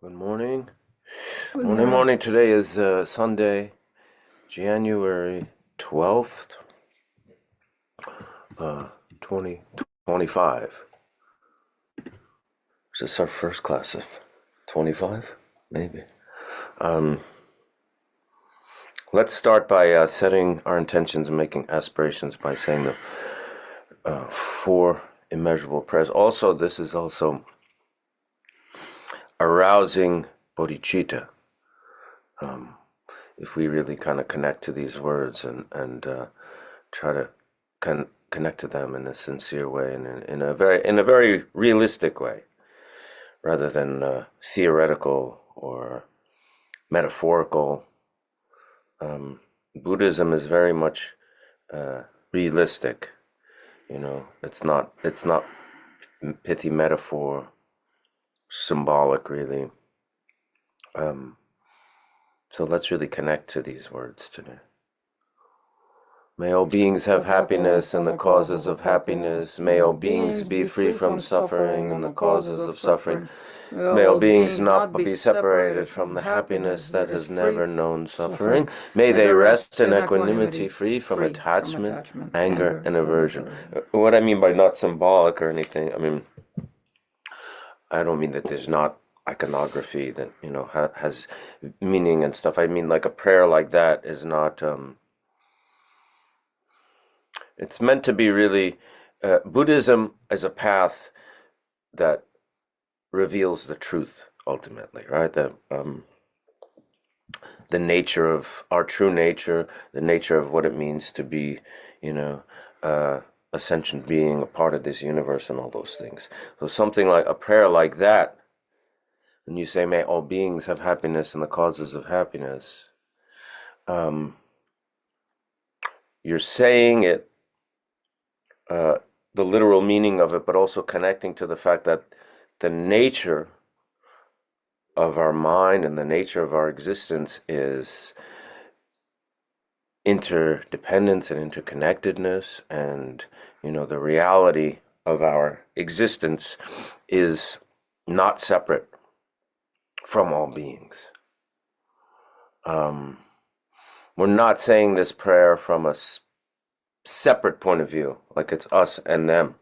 Good morning. Good morning. Morning. Today is Sunday, January 12th, 2025. Is this our first class of 25? Maybe. Um, let's start by setting our intentions and making aspirations by saying the four immeasurable prayers. Also, this is also arousing bodhicitta. If we really kind of connect to these words and try to connect to them in a sincere way and in a very realistic way, rather than theoretical or metaphorical. Buddhism is very much realistic. It's not pithy metaphor, symbolic really. So let's really connect to these words today. May all beings have happiness and the causes of happiness. May all beings be free from suffering and the causes of suffering. May all beings not be separated from the happiness that has never known suffering. May they rest in equanimity, free from attachment, anger, and aversion. What I mean by not symbolic or anything, I don't mean that there's not iconography that, has meaning and stuff. I mean, like a prayer like that is not, it's meant to be really, Buddhism as a path that reveals the truth ultimately, right? The nature of our true nature, the nature of what it means to be, you know, a sentient being, a part of this universe, and all those things. So something like a prayer like that, when you say, "May all beings have happiness and the causes of happiness," you're saying it, the literal meaning of it, but also connecting to the fact that the nature of our mind and the nature of our existence is interdependence and interconnectedness, and the reality of our existence is not separate from all beings. We're not saying this prayer from a separate point of view, like it's us and them.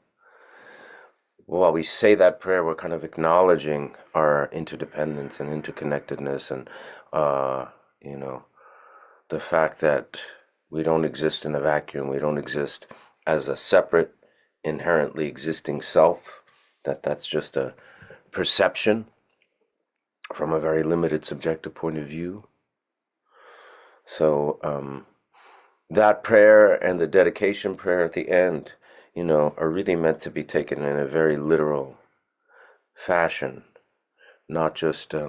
While we say that prayer, we're kind of acknowledging our interdependence and interconnectedness, and the fact that we don't exist in a vacuum. We don't exist as a separate, inherently existing self. That's just a perception from a very limited subjective point of view. So that prayer and the dedication prayer at the end, are really meant to be taken in a very literal fashion, not just, I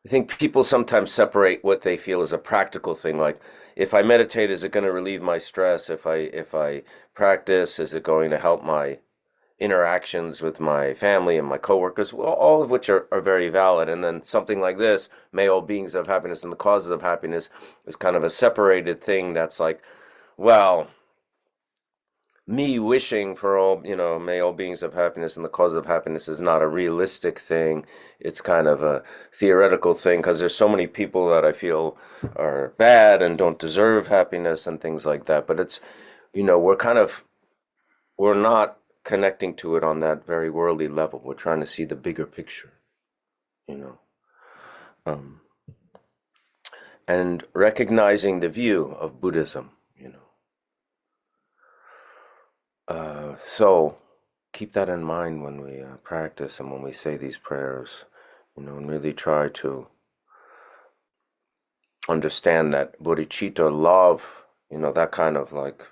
think people sometimes separate what they feel as a practical thing. Like, if I meditate, is it going to relieve my stress? If I practice, is it going to help my interactions with my family and my coworkers? Well, all of which are very valid. And then something like this, may all beings have happiness and the causes of happiness, is kind of a separated thing that's like, well, me wishing for all, may all beings have happiness and the cause of happiness is not a realistic thing. It's kind of a theoretical thing because there's so many people that I feel are bad and don't deserve happiness and things like that. But it's, we're not connecting to it on that very worldly level. We're trying to see the bigger picture, you know. And recognizing the view of Buddhism, So keep that in mind when we practice and when we say these prayers, and really try to understand that bodhicitta love, that kind of like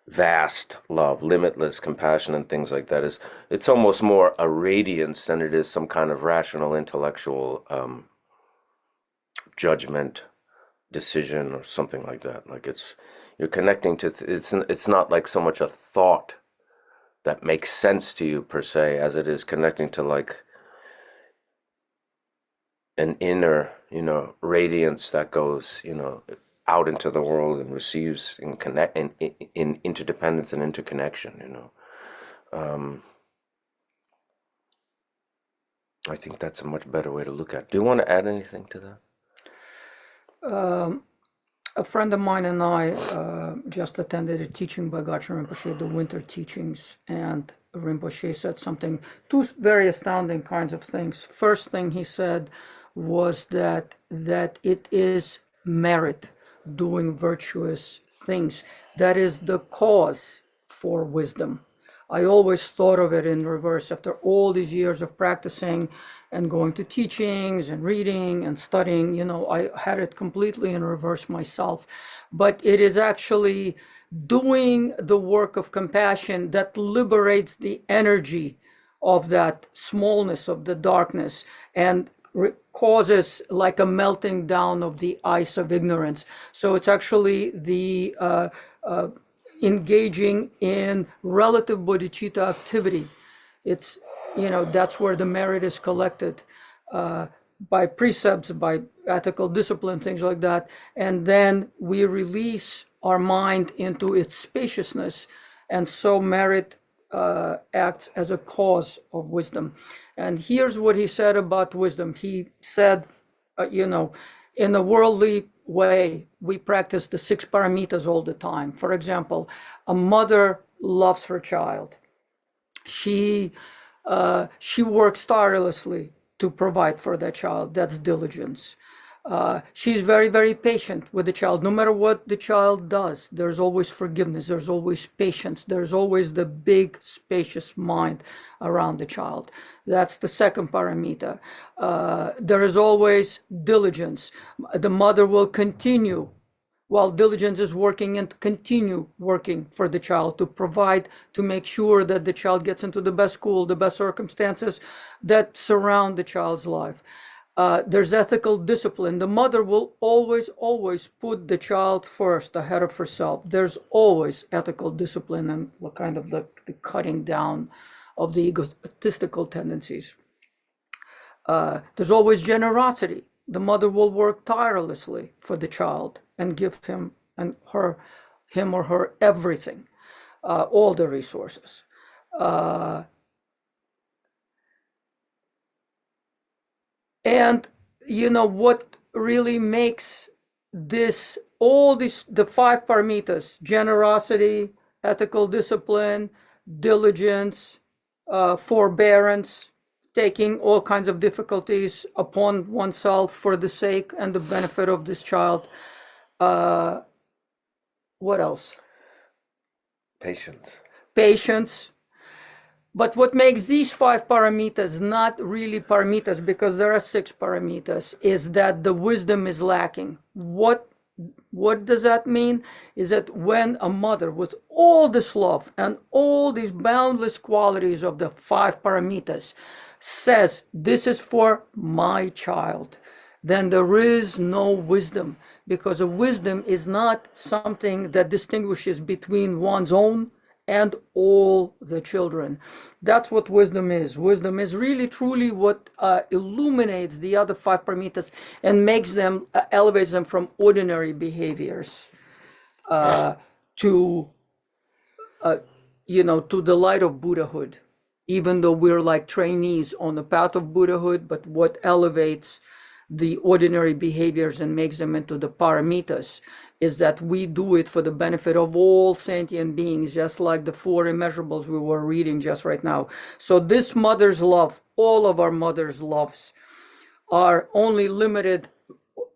vast love, limitless compassion and things like that it's almost more a radiance than it is some kind of rational intellectual judgment decision or something like that. Like you're connecting to it's not like so much a thought that makes sense to you per se as it is connecting to like an inner radiance that goes out into the world and receives in connect in interdependence and interconnection. Um, I think that's a much better way to look at it. Do you want to add anything to that? A friend of mine and I just attended a teaching by Garchen Rinpoche, the winter teachings, and Rinpoche said two very astounding kinds of things. First thing he said was that it is merit, doing virtuous things, that is the cause for wisdom. I always thought of it in reverse. After all these years of practicing and going to teachings and reading and studying, I had it completely in reverse myself. But it is actually doing the work of compassion that liberates the energy of that smallness, of the darkness, and causes like a melting down of the ice of ignorance. So it's actually the engaging in relative bodhicitta activity. It's, that's where the merit is collected by precepts, by ethical discipline, things like that. And then we release our mind into its spaciousness. And so merit acts as a cause of wisdom. And here's what he said about wisdom. He said, in a worldly way, we practice the 6 paramitas all the time. For example, a mother loves her child. She works tirelessly to provide for that child. That's diligence. She's very, very patient with the child. No matter what the child does, there's always forgiveness, there's always patience, there's always the big, spacious mind around the child. That's the second paramita. There is always diligence. The mother will continue while diligence is working and continue working for the child to provide, to make sure that the child gets into the best school, the best circumstances that surround the child's life. There's ethical discipline. The mother will always, always put the child first, ahead of herself. There's always ethical discipline and kind of the cutting down of the egotistical tendencies. There's always generosity. The mother will work tirelessly for the child and give him or her everything, all the resources. And what really makes the 5 paramitas, generosity, ethical discipline, diligence, forbearance, taking all kinds of difficulties upon oneself for the sake and the benefit of this child. What else? Patience. But what makes these 5 paramitas not really paramitas, because there are 6 paramitas, is that the wisdom is lacking. What does that mean? Is that when a mother with all this love and all these boundless qualities of the 5 paramitas says, this is for my child, then there is no wisdom, because a wisdom is not something that distinguishes between one's own and all the children. That's what wisdom is. Wisdom is really truly what illuminates the other 5 paramitas and makes them, elevates them from ordinary behaviors to the light of Buddhahood. Even though we're like trainees on the path of Buddhahood, but what elevates the ordinary behaviors and makes them into the paramitas is that we do it for the benefit of all sentient beings, just like the 4 immeasurables we were reading just right now. So this mother's love, all of our mother's loves, are only limited,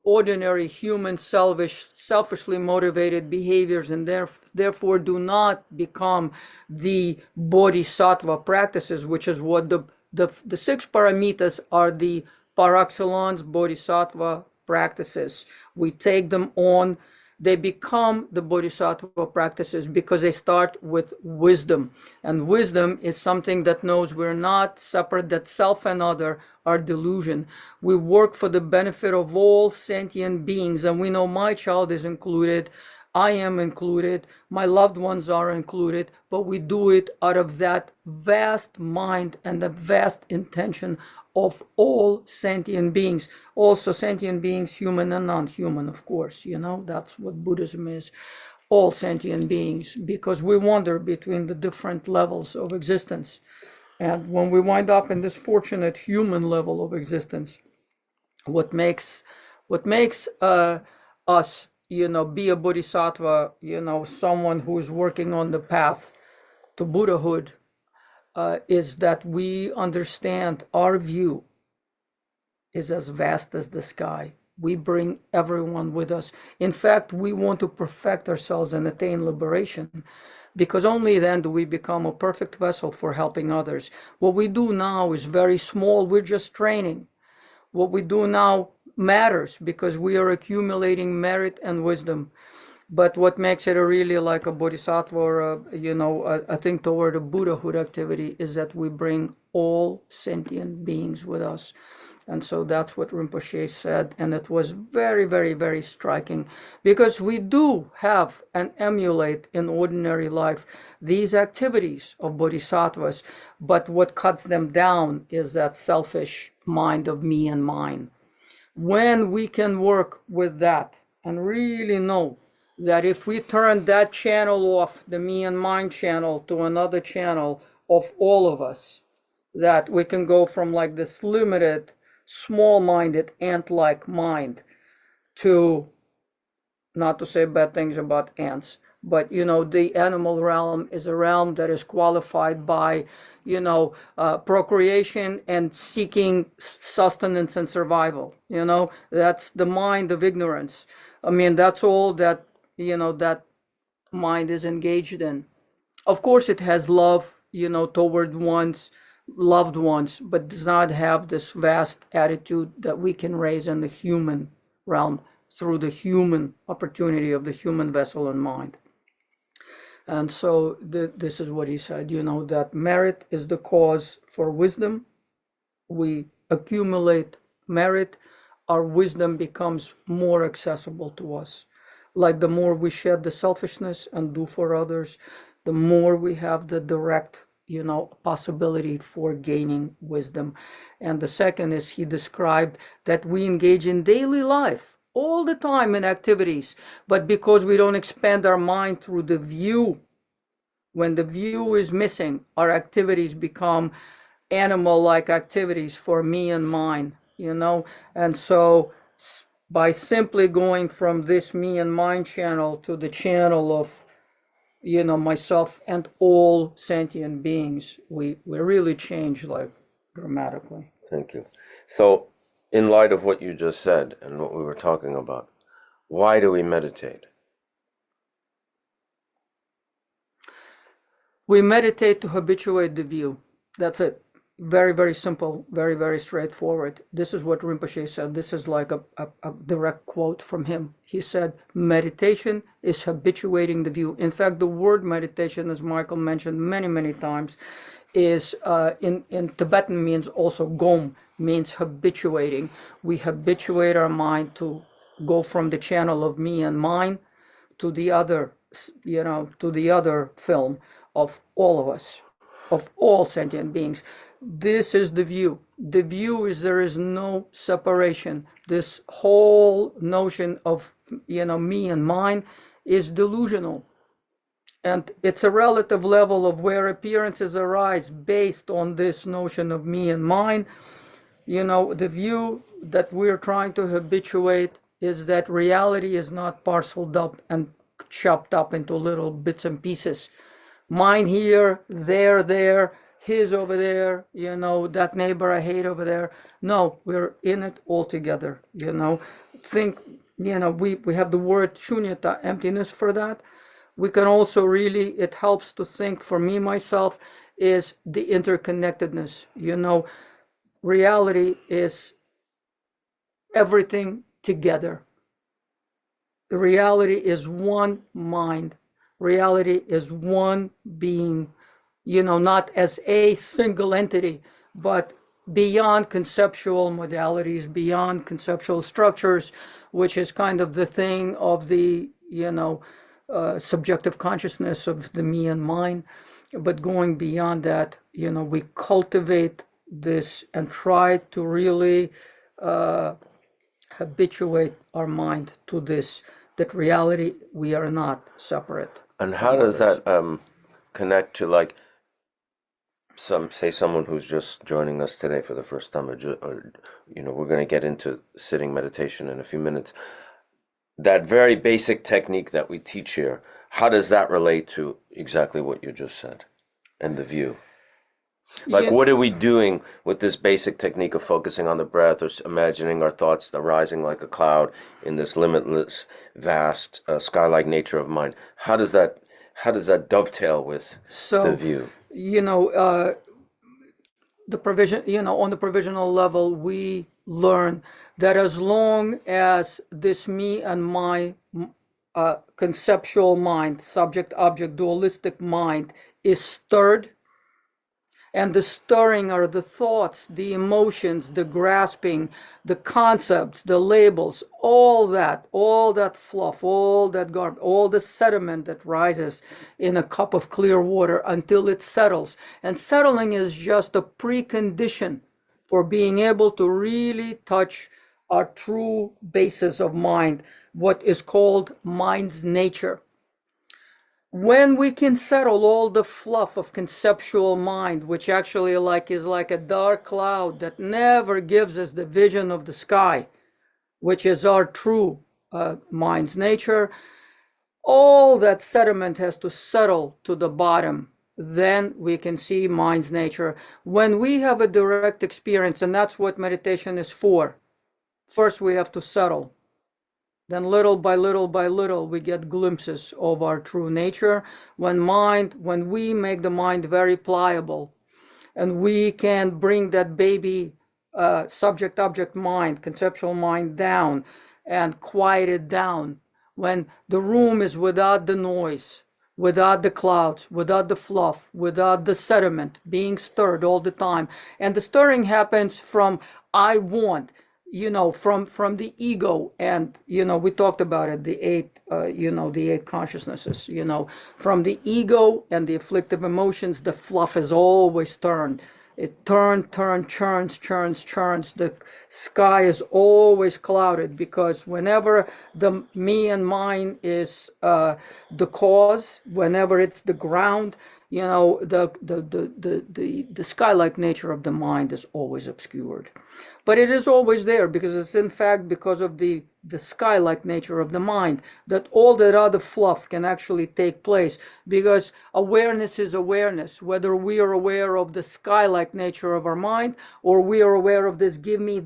ordinary human, selfishly motivated behaviors, and therefore do not become the bodhisattva practices, which is what the 6 paramitas are, the par excellence bodhisattva practices. We take them on. They become the bodhisattva practices because they start with wisdom. And wisdom is something that knows we're not separate, that self and other are delusion. We work for the benefit of all sentient beings, and we know my child is included, I am included, my loved ones are included, but we do it out of that vast mind and the vast intention of all sentient beings, also sentient beings, human and non-human, of course, that's what Buddhism is. all sentient beings, because we wander between the different levels of existence. And when we wind up in this fortunate human level of existence, what makes us, be a bodhisattva, someone who is working on the path to Buddhahood, is that we understand our view is as vast as the sky. We bring everyone with us. In fact, we want to perfect ourselves and attain liberation, because only then do we become a perfect vessel for helping others. What we do now is very small. We're just training. What we do now matters because we are accumulating merit and wisdom. But what makes it a really like a bodhisattva or a thing toward a Buddhahood activity is that we bring all sentient beings with us. And so that's what Rinpoche said, and it was very, very, very striking, because we do have and emulate in ordinary life these activities of bodhisattvas, but what cuts them down is that selfish mind of me and mine. When we can work with that and really know that if we turn that channel off, the me and mine channel, to another channel of all of us, that we can go from like this limited, small-minded, ant-like mind to, not to say bad things about ants, but the animal realm is a realm that is qualified by procreation and seeking sustenance and survival. That's the mind of ignorance. I mean, that's all that that mind is engaged in. Of course it has love toward one's loved ones, but does not have this vast attitude that we can raise in the human realm through the human opportunity of the human vessel and mind. And so this is what he said, that merit is the cause for wisdom. We accumulate merit, our wisdom becomes more accessible to us. Like the more we shed the selfishness and do for others, the more we have the direct possibility for gaining wisdom. And the second is, he described that we engage in daily life all the time in activities, but because we don't expand our mind through the view, when the view is missing, our activities become animal-like activities for me and mine, and so by simply going from this me and mine channel to the channel of myself and all sentient beings, we really change like dramatically. Thank you. So, in light of what you just said and what we were talking about, why do we meditate? We meditate to habituate the view. That's it. Very, very simple, very, very straightforward. This is what Rinpoche said. This is like a direct quote from him. He said, meditation is habituating the view. In fact, the word meditation, as Michael mentioned many, many times, is in Tibetan means also gom, means habituating. We habituate our mind to go from the channel of me and mine to the other, to the other film of all of us, of all sentient beings. This is the view. The view is there is no separation. This whole notion of, me and mine is delusional. And it's a relative level of where appearances arise based on this notion of me and mine. The view that we're trying to habituate is that reality is not parceled up and chopped up into little bits and pieces. Mine here, there, his over there, that neighbor I hate over there. No, we're in it all together, Think, we have the word shunyata, emptiness, for that. We can also really, it helps to think, for me, myself, is the interconnectedness. Reality is everything together. The reality is one mind. Reality is one being, not as a single entity, but beyond conceptual modalities, beyond conceptual structures, which is kind of the thing of the, subjective consciousness of the me and mine. But going beyond that, we cultivate this and try to really habituate our mind to this that reality, we are not separate And how from does others. that connect to like someone who's just joining us today for the first time, or we're going to get into sitting meditation in a few minutes. That very basic technique that we teach here, how does that relate to exactly what you just said and the view? Like, You, what are we doing with this basic technique of focusing on the breath or imagining our thoughts arising like a cloud in this limitless, vast, sky-like nature of mind? How does that dovetail with the so, view? you know, uh, the provision, on the provisional level, we learn that as long as this me and my conceptual mind, subject object dualistic mind, is stirred, and the stirring are the thoughts, the emotions, the grasping, the concepts, the labels, all that fluff, all that garbage, all the sediment that rises in a cup of clear water until it settles. And settling is just a precondition for being able to really touch our true basis of mind, what is called mind's nature. When we can settle all the fluff of conceptual mind, which actually is like a dark cloud that never gives us the vision of the sky, which is our true mind's nature, all that sediment has to settle to the bottom. Then we can see mind's nature. When we have a direct experience, and that's what meditation is for, first we have to settle. Then little by little by little, we get glimpses of our true nature. When we make the mind very pliable, and we can bring that baby subject-object mind, conceptual mind down and quiet it down. When the room is without the noise, without the clouds, without the fluff, without the sediment being stirred all the time. And the stirring happens from I want, from the ego. And we talked about it, the eight consciousnesses. From the ego and the afflictive emotions, the fluff is always turned. It churns. The sky is always clouded, because whenever the me and mine is the cause, whenever it's the ground, the sky-like nature of the mind is always obscured. But it is always there, because it's in fact because of the sky-like nature of the mind that all that other fluff can actually take place, because awareness is awareness, whether we are aware of the sky-like nature of our mind, or we are aware of this, give me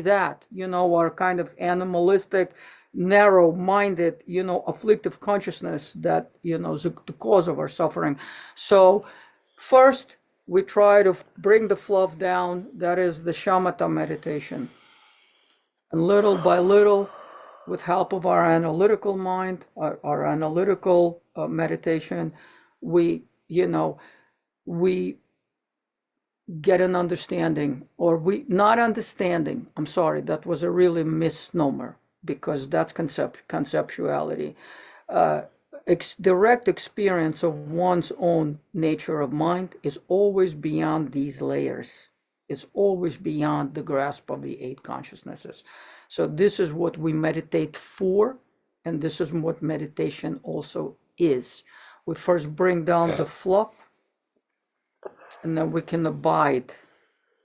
that, our kind of animalistic, narrow-minded, afflictive consciousness that, is the cause of our suffering. So first, we try to bring the fluff down. That is the shamatha meditation. And little by little, with help of our analytical mind, our analytical meditation, we get an understanding, or we not understanding. I'm sorry, that was a really misnomer, because that's conceptuality. Direct experience of one's own nature of mind is always beyond these layers. It's always beyond the grasp of the eight consciousnesses. So this is what we meditate for, and this is what meditation also is. We first bring down the fluff, and then we can abide.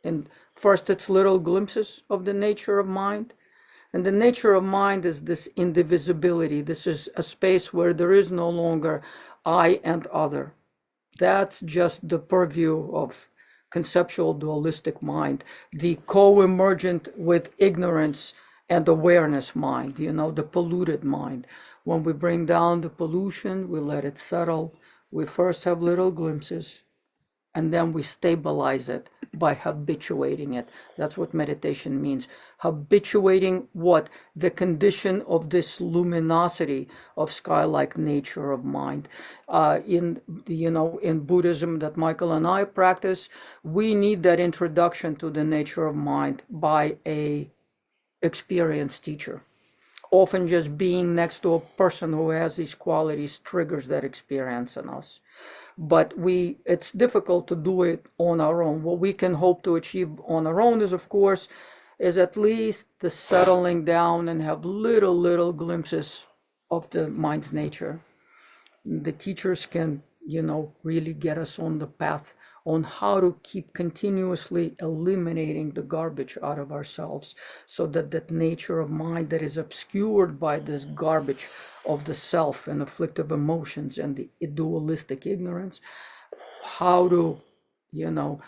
And first it's little glimpses of the nature of mind. And the nature of mind is this indivisibility. This is a space where there is no longer I and other. That's just the purview of conceptual dualistic mind, the co-emergent with ignorance and awareness mind, the polluted mind. When we bring down the pollution, we let it settle. We first have little glimpses, and then we stabilize it by habituating it. That's what meditation means. Habituating what? The condition of this luminosity of sky-like nature of mind. In Buddhism that Michael and I practice, we need that introduction to the nature of mind by a experienced teacher. Often just being next to a person who has these qualities triggers that experience in us. But it's difficult to do it on our own. What we can hope to achieve on our own is, of course, is at least the settling down and have little glimpses of the mind's nature. The teachers can, really get us on the path on how to keep continuously eliminating the garbage out of ourselves, so that that nature of mind that is obscured by this garbage of the self and afflictive emotions and the dualistic ignorance, how to, you know,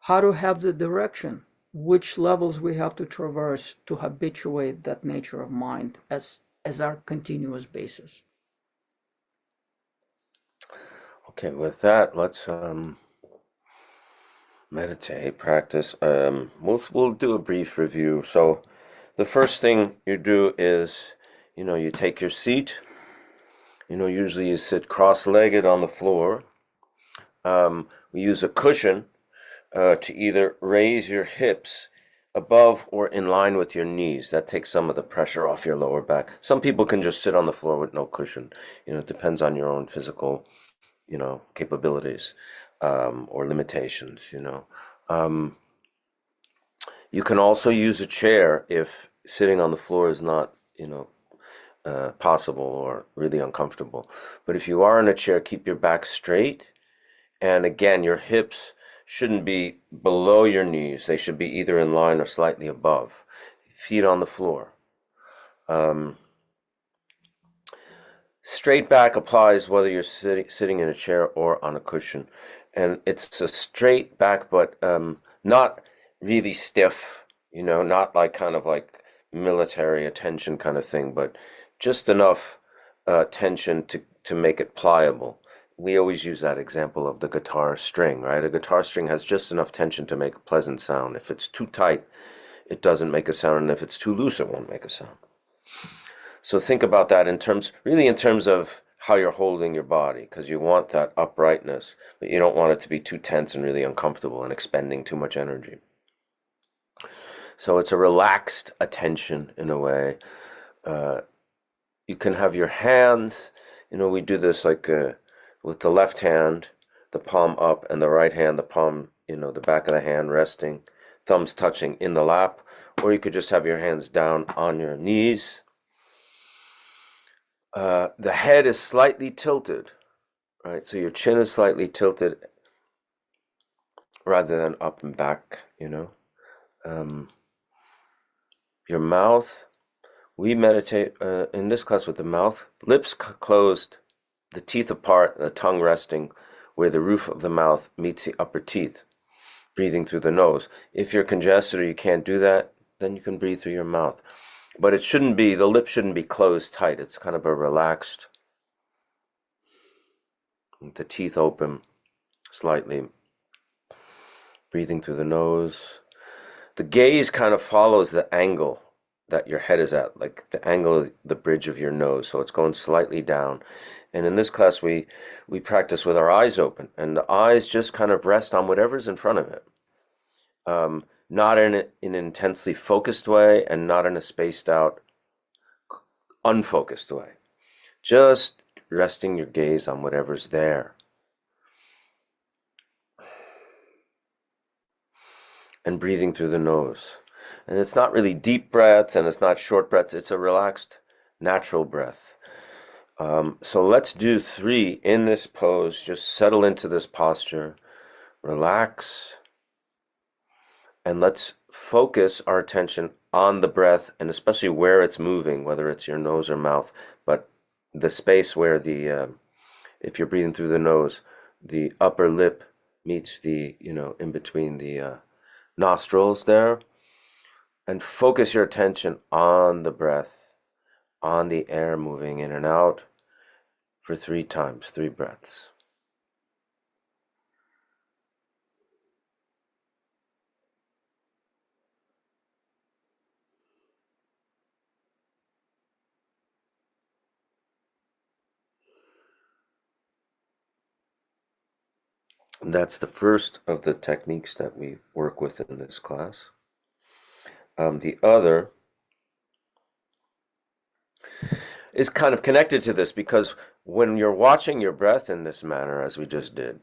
how to have the direction, which levels we have to traverse to habituate that nature of mind as our continuous basis. Okay, with that, let's meditate, practice. We'll do a brief review. So, the first thing you do is, you take your seat. Usually you sit cross-legged on the floor. We use a cushion to either raise your hips above or in line with your knees. That takes some of the pressure off your lower back. Some people can just sit on the floor with no cushion. It depends on your own physical, capabilities or limitations. Um, you can also use a chair if sitting on the floor is not, possible or really uncomfortable. But if you are in a chair, keep your back straight. And again, your hips shouldn't be below your knees. They should be either in line or slightly above. Feet on the floor. Straight back applies whether you're sitting in a chair or on a cushion. And it's a straight back, but not really stiff, not like kind of like military attention kind of thing, but just enough tension to make it pliable. We always use that example of the guitar string, right? A guitar string has just enough tension to make a pleasant sound. If it's too tight, it doesn't make a sound, and if it's too loose, it won't make a sound. So think about that in terms of how you're holding your body, because you want that uprightness, but you don't want it to be too tense and really uncomfortable and expending too much energy. So it's a relaxed attention in a way. You can have your hands, we do this like with the left hand, the palm up, and the right hand, the palm, the back of the hand resting, thumbs touching in the lap, or you could just have your hands down on your knees. The head is slightly tilted, right? So your chin is slightly tilted rather than up and back, Your mouth, we meditate in this class with the mouth, lips closed, the teeth apart, the tongue resting where the roof of the mouth meets the upper teeth, breathing through the nose. If you're congested or you can't do that, then you can breathe through your mouth. But the lips shouldn't be closed tight. It's kind of a relaxed, with the teeth open slightly, breathing through the nose. The gaze kind of follows the angle that your head is at, like the angle of the bridge of your nose. So it's going slightly down. And in this class, we practice with our eyes open, and the eyes just kind of rest on whatever's in front of it. Not in an intensely focused way and not in a spaced out, unfocused way. Just resting your gaze on whatever's there. And breathing through the nose. And it's not really deep breaths and it's not short breaths. It's a relaxed, natural breath. So let's do 3 in this pose. Just settle into this posture. Relax. And let's focus our attention on the breath and especially where it's moving, whether it's your nose or mouth, but the space where if you're breathing through the nose, the upper lip meets the, in between the nostrils there. And focus your attention on the breath, on the air moving in and out for 3 times, 3 breaths. And that's the first of the techniques that we work with in this class. The other is kind of connected to this because when you're watching your breath in this manner, as we just did,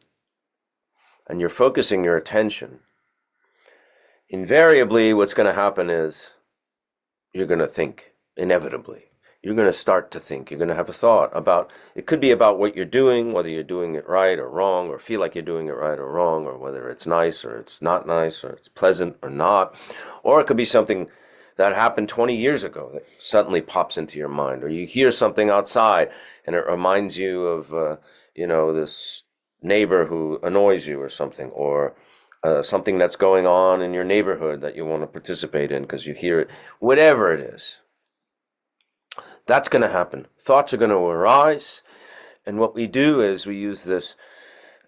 and you're focusing your attention, invariably what's going to happen is you're going to think, inevitably. you're going to start to think. You're going to have a thought about, it could be about what you're doing, whether you're doing it right or wrong, or feel like you're doing it right or wrong, or whether it's nice or it's not nice, or it's pleasant or not. Or it could be something that happened 20 years ago that suddenly pops into your mind, or you hear something outside and it reminds you of, this neighbor who annoys you or something, or something that's going on in your neighborhood that you want to participate in because you hear it, whatever it is. That's going to happen. Thoughts are going to arise, and what we do is we use this.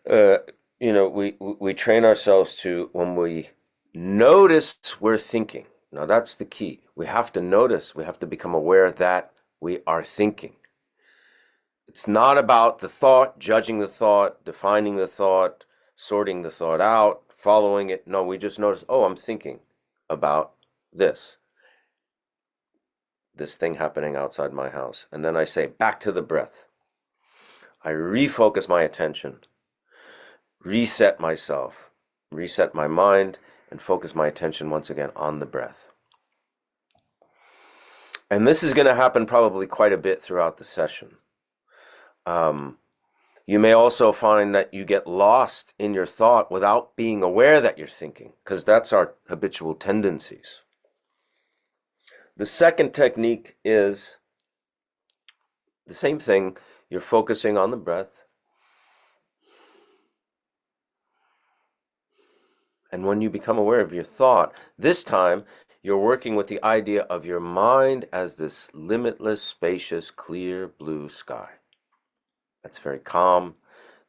We train ourselves to, when we notice we're thinking. Now that's the key. We have to notice. We have to become aware that we are thinking. It's not about the thought, judging the thought, defining the thought, sorting the thought out, following it. No, we just notice, oh, I'm thinking about this thing happening outside my house. And then I say, back to the breath. I refocus my attention, reset myself, reset my mind, and focus my attention once again on the breath. And this is going to happen probably quite a bit throughout the session. You may also find that you get lost in your thought without being aware that you're thinking, because that's our habitual tendencies. The second technique is the same thing. You're focusing on the breath. And when you become aware of your thought, this time you're working with the idea of your mind as this limitless, spacious, clear blue sky. That's very calm,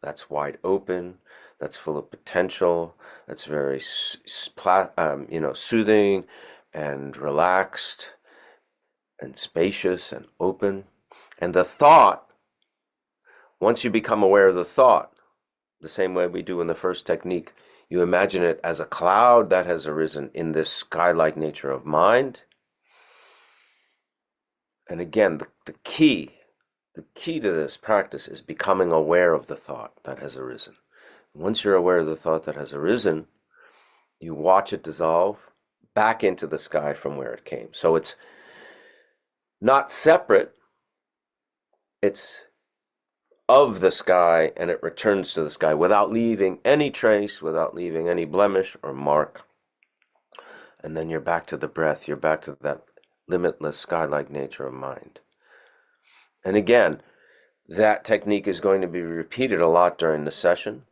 that's wide open, that's full of potential, that's very soothing and relaxed and spacious and open. And the thought, once you become aware of the thought, the same way we do in the first technique, you imagine it as a cloud that has arisen in this sky-like nature of mind. And again, the key to this practice is becoming aware of the thought that has arisen. Once you're aware of the thought that has arisen, you watch it dissolve back into the sky from where it came. So it's not separate, it's of the sky, and it returns to the sky without leaving any trace, without leaving any blemish or mark. And then you're back to the breath, you're back to that limitless sky-like nature of mind. And again, that technique is going to be repeated a lot during the session,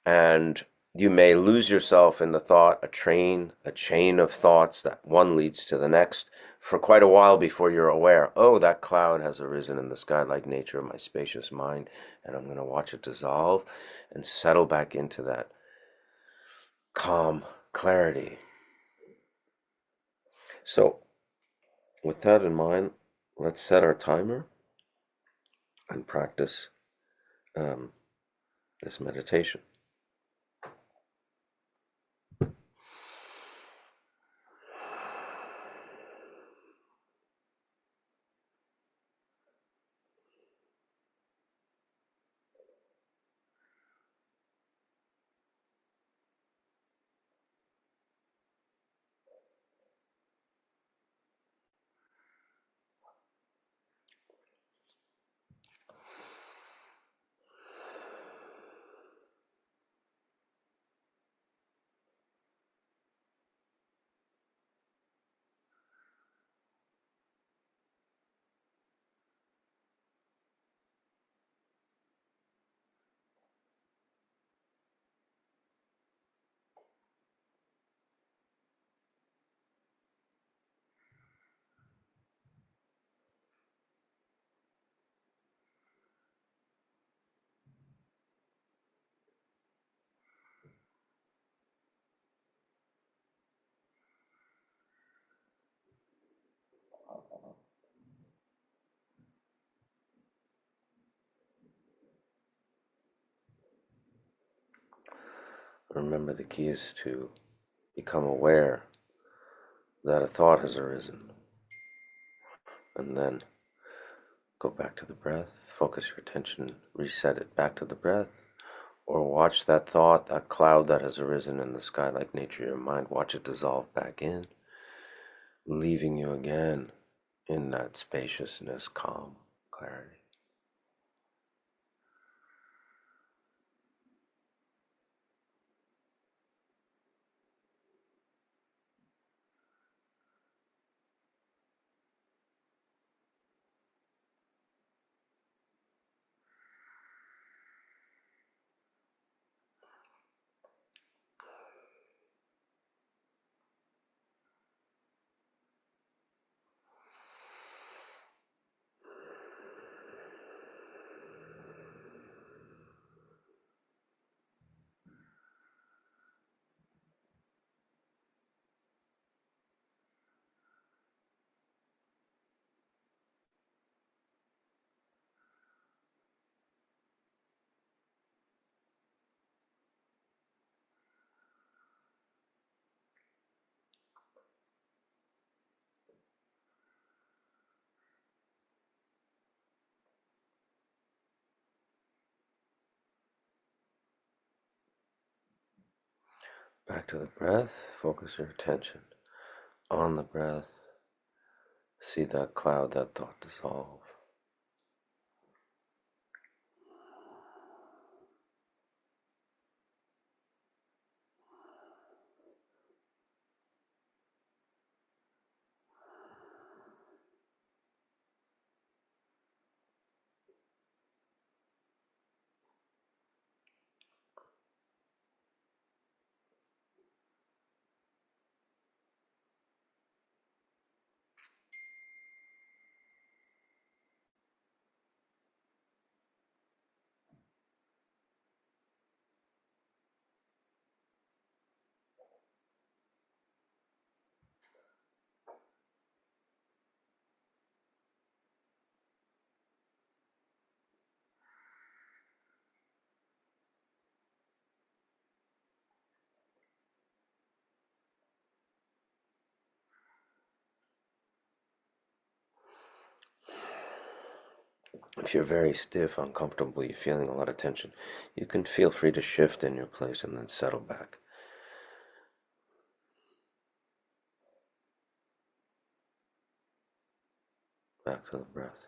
and you may lose yourself in the thought, a chain of thoughts that one leads to the next for quite a while before you're aware, oh, that cloud has arisen in the sky-like nature of my spacious mind, and I'm going to watch it dissolve and settle back into that calm clarity. So with that in mind, let's set our timer and practice this meditation. Remember, the key is to become aware that a thought has arisen, and then go back to the breath, focus your attention, reset it back to the breath, or watch that thought, that cloud that has arisen in the sky-like nature of your mind, watch it dissolve back in, leaving you again in that spaciousness, calm, clarity. Back to the breath. Focus your attention on the breath. See that cloud, that thought dissolve. If you're very stiff, uncomfortable, you're feeling a lot of tension, you can feel free to shift in your place and then settle back. Back to the breath.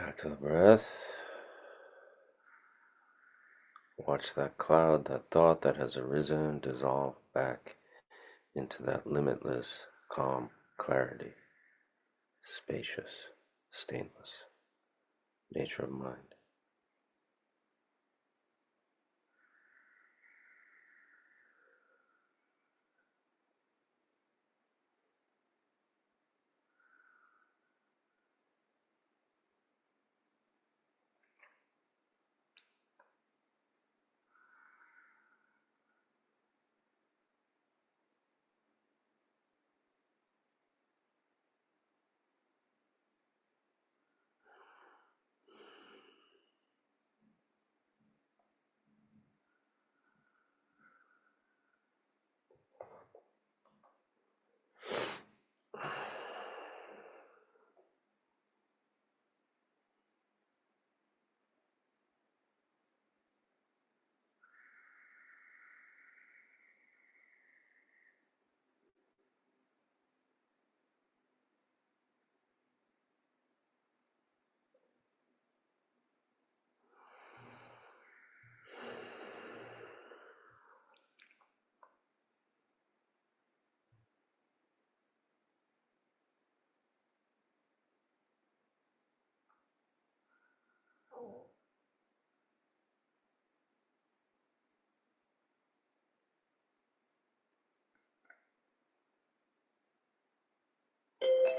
Back to the breath. Watch that cloud, that thought that has arisen, dissolve back into that limitless, calm clarity, spacious, stainless nature of mind.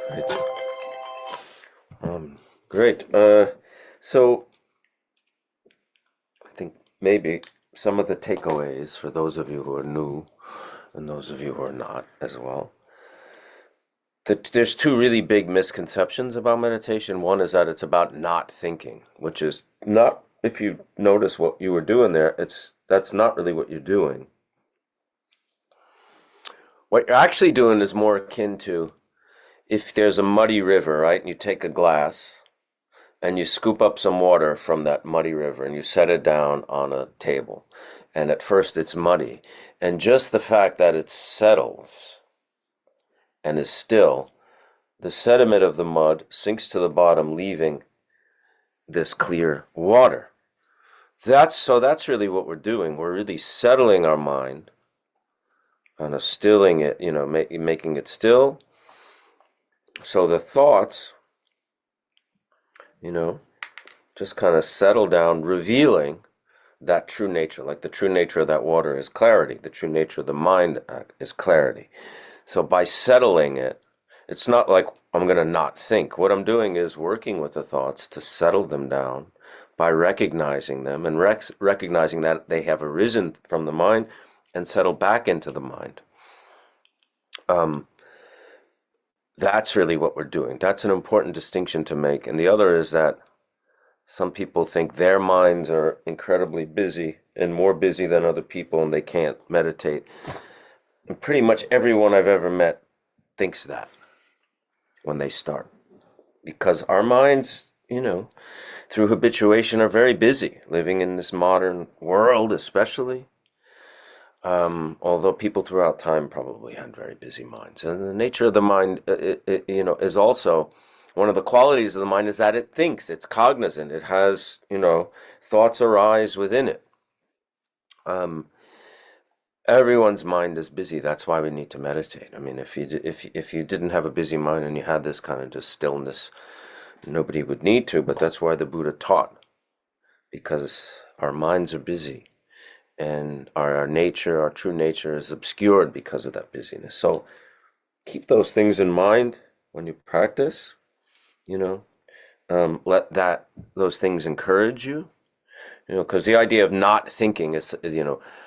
Right. Great. So I think maybe some of the takeaways for those of you who are new and those of you who are not as well. There's two really big misconceptions about meditation. One is that it's about not thinking, which is not, if you notice what you were doing there, that's not really what you're doing. What you're actually doing is more akin to if there's a muddy river, right? And you take a glass and you scoop up some water from that muddy river and you set it down on a table. And at first it's muddy. And just the fact that it settles and is still, the sediment of the mud sinks to the bottom, leaving this clear water. That's really what we're doing. We're really settling our mind, kind of stilling it, making it still. So the thoughts, just kind of settle down, revealing that true nature. Like the true nature of that water is clarity. The true nature of the mind is clarity. So by settling it, it's not like I'm going to not think. What I'm doing is working with the thoughts to settle them down by recognizing them and recognizing that they have arisen from the mind and settled back into the mind. That's really what we're doing. That's an important distinction to make. And the other is that some people think their minds are incredibly busy and more busy than other people and they can't meditate. And pretty much everyone I've ever met thinks that when they start. Because our minds, through habituation are very busy, living in this modern world especially. Although people throughout time probably had very busy minds. And the nature of the mind, is also one of the qualities of the mind is that it thinks, it's cognizant, it has, thoughts arise within it. Everyone's mind is busy. That's why we need to meditate. I mean, if you didn't have a busy mind and you had this kind of just stillness, nobody would need to. But that's why the Buddha taught, because our minds are busy, and our nature, our true nature, is obscured because of that busyness. So keep those things in mind when you practice. Let those things encourage you. Because the idea of not thinking is,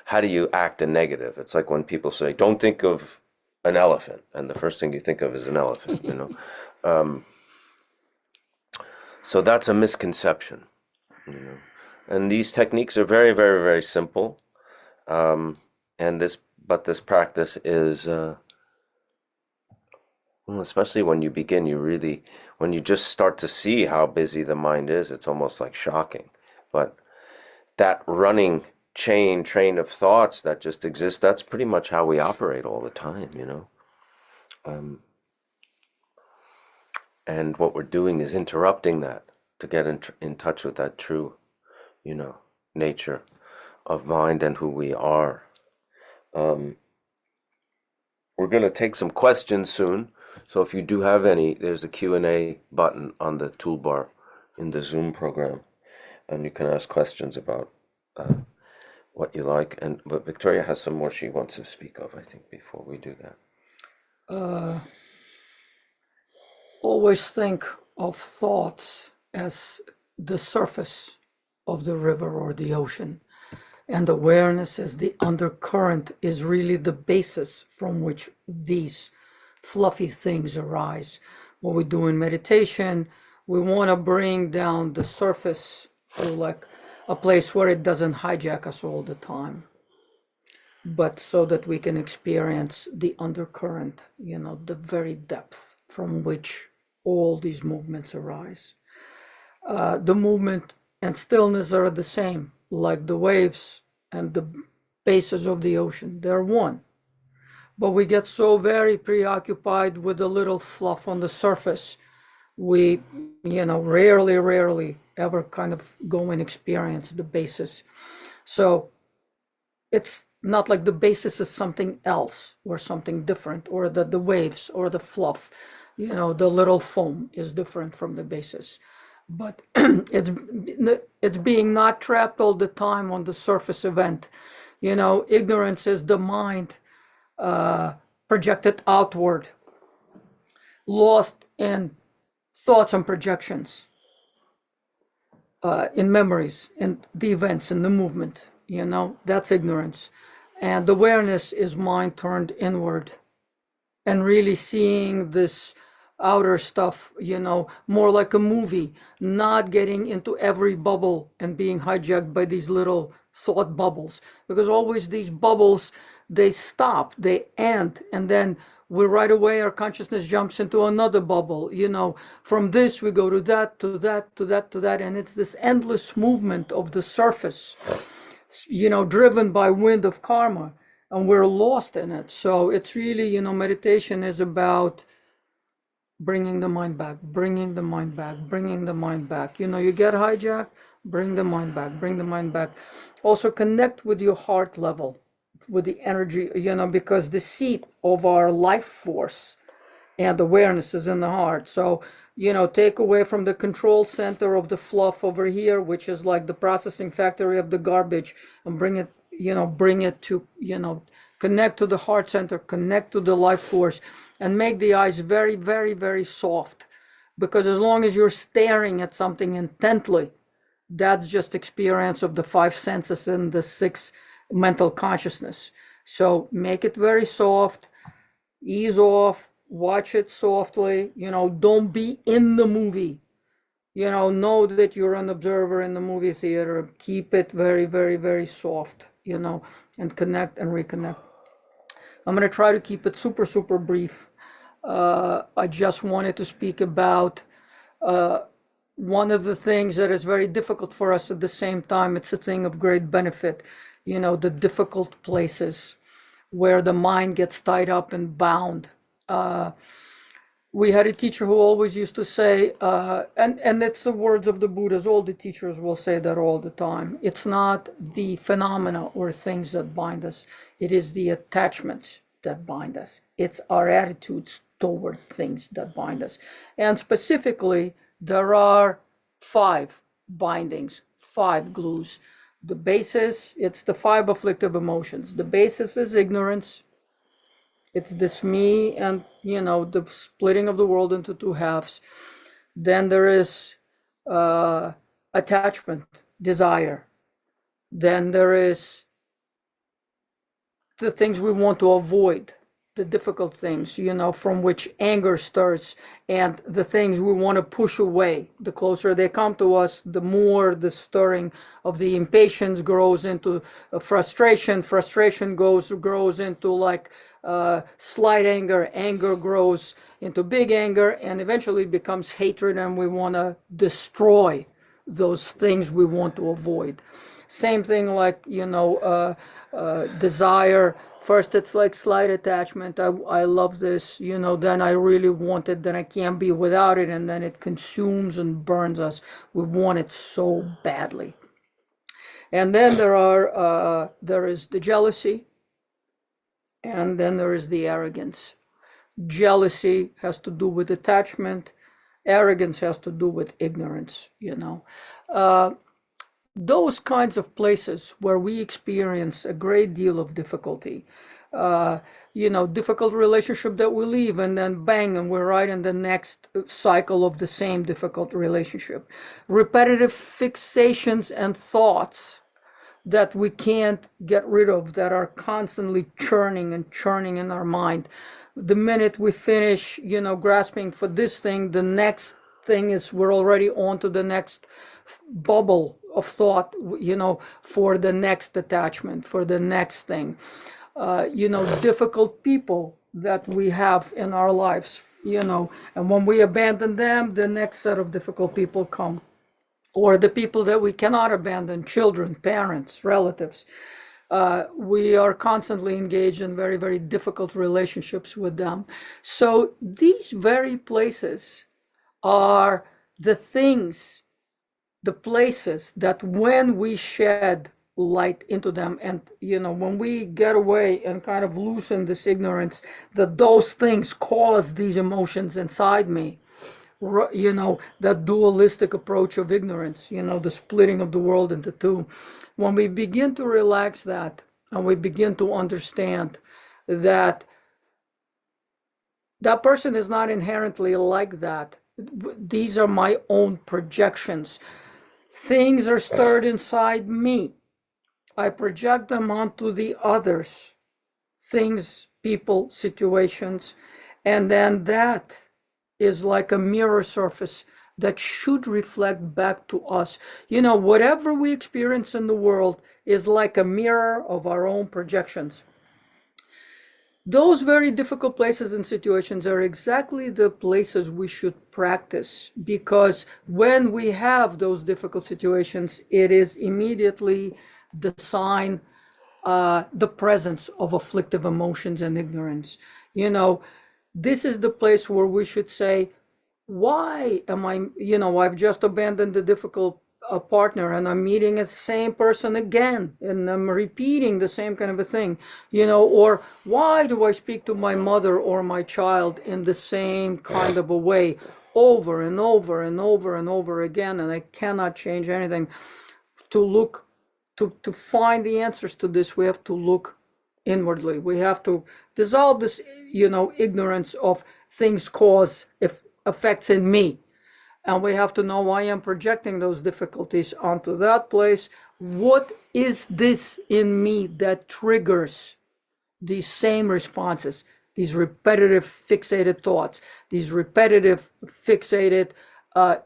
how do you act a negative? It's like when people say, don't think of an elephant, and the first thing you think of is an elephant, So that's a misconception, And these techniques are very, very, very simple. But this practice is, especially when you begin, when you just start to see how busy the mind is, it's almost like shocking. But that running train of thoughts that just exists, that's pretty much how we operate all the time, and what we're doing is interrupting that. to get in touch with that true, nature of mind and who we are. Um, we're going to take some questions soon. So if you do have any, there's a Q&A button on the toolbar in the Zoom program, and you can ask questions about what you like. But Victoria has some more she wants to speak of, I think, before we do that. Always think of thoughts as the surface of the river or the ocean, and awareness as the undercurrent is really the basis from which these fluffy things arise. What we do in meditation, we want to bring down the surface to like a place where it doesn't hijack us all the time, but so that we can experience the undercurrent, the very depth from which all these movements arise. The movement and stillness are the same, like the waves and the bases of the ocean. They're one. But we get so very preoccupied with the little fluff on the surface. We, rarely ever kind of go and experience the basis. So it's not like the basis is something else or something different, or that the waves or the fluff, the little foam is different from the basis. But it's being not trapped all the time on the surface event. Ignorance is the mind projected outward, lost in thoughts and projections, in memories, in the events, in the movement. That's ignorance. And awareness is mind turned inward and really seeing this outer stuff, more like a movie, not getting into every bubble and being hijacked by these little thought bubbles, because always these bubbles, they stop, they end, and then right away our consciousness jumps into another bubble. From this we go to that, to that, to that, to that, and it's this endless movement of the surface, driven by wind of karma, and we're lost in it. So it's really, meditation is about bringing the mind back, bringing the mind back, bringing the mind back. You get hijacked, bring the mind back, bring the mind back. Also connect with your heart level, with the energy, because the seat of our life force and awareness is in the heart. So, take away from the control center of the fluff over here, which is like the processing factory of the garbage, and bring it to, connect to the heart center, connect to the life force, and make the eyes very, very, very soft. Because as long as you're staring at something intently, that's just experience of the 5 senses and the 6 mental consciousness. So make it very soft, ease off, watch it softly, don't be in the movie. Know that you're an observer in the movie theater. Keep it very, very, very soft, and connect and reconnect. I'm going to try to keep it super, super brief. I just wanted to speak about one of the things that is very difficult for us at the same time. It's a thing of great benefit, the difficult places where the mind gets tied up and bound. We had a teacher who always used to say, and it's the words of the Buddhas, all the teachers will say that all the time. It's not the phenomena or things that bind us. It is the attachments that bind us. It's our attitudes toward things that bind us. And specifically, there are 5 bindings, 5 glues. The basis, it's the 5 afflictive emotions. The basis is ignorance. It's this me and, the splitting of the world into 2 halves. Then there is attachment, desire. Then there is the things we want to avoid, the difficult things, from which anger starts, and the things we want to push away. The closer they come to us, the more the stirring of the impatience grows into frustration. Frustration grows into like slight anger. Anger grows into big anger, and eventually becomes hatred, and we want to destroy those things we want to avoid. Same thing like, desire First, it's like slight attachment. I love this, then I really want it, then I can't be without it, and then it consumes and burns us. We want it so badly. And then there is the jealousy, and then there is the arrogance. Jealousy has to do with attachment. Arrogance has to do with ignorance, Those kinds of places where we experience a great deal of difficulty, difficult relationship that we leave, and then bang, and we're right in the next cycle of the same difficult relationship. Repetitive fixations and thoughts that we can't get rid of, that are constantly churning and churning in our mind. The minute we finish, grasping for this thing, the next thing is we're already on to the next bubble of thought, for the next attachment, for the next thing. Difficult people that we have in our lives, and when we abandon them, the next set of difficult people come. Or the people that we cannot abandon, children, parents, relatives. We are constantly engaged in very, very difficult relationships with them. So these very places are the things, the places that when we shed light into them, and when we get away and kind of loosen this ignorance, that those things cause these emotions inside me, that dualistic approach of ignorance, the splitting of the world into two. When we begin to relax that, and we begin to understand that that person is not inherently like that, these are my own projections. Things are stirred inside me. I project them onto the others, things, people, situations, and then that is like a mirror surface that should reflect back to us. Whatever we experience in the world is like a mirror of our own projections. Those very difficult places and situations are exactly the places we should practice, because when we have those difficult situations, it is immediately the sign, the presence of afflictive emotions and ignorance. This is the place where we should say, why am I, I've just abandoned the difficult partner, and I'm meeting the same person again, and I'm repeating the same kind of a thing, or why do I speak to my mother or my child in the same kind of a way over and over and over and over again, and I cannot change anything. To find the answers to this, we have to look inwardly. We have to dissolve this, ignorance of things cause effects in me. And we have to know why I'm projecting those difficulties onto that place. What is this in me that triggers these same responses, these repetitive fixated thoughts, these repetitive fixated